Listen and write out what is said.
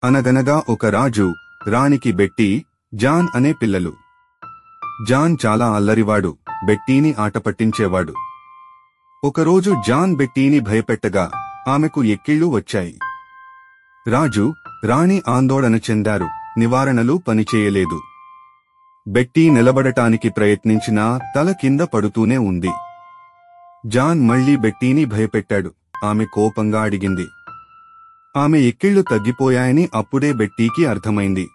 అనగనగా ఒక రాజు, రాణికి బెట్టీ, జాన్ అనే పిల్లలు. జాన్ చాలా అల్లరివాడు, బెట్టీని ఆటపట్టించేవాడు. ఒకరోజు జాన్ బెట్టీని భయపెట్టగా ఆమెకు ఎక్కిళ్లు వచ్చాయి. రాజు, రాణి ఆందోళన చెందారు, నివారణలు పనిచేయలేదు. బెట్టీ నిలబడటానికి ప్రయత్నించినా తల కింద పడుతూనే ఉంది. జాన్ మళ్లీ బెట్టీని భయపెట్టాడు. ఆమె కోపంగా అడిగింది. ఆమె ఎక్కిళ్లు తగ్గిపోయాయని అప్పుడే బెట్టీకి అర్థమైంది.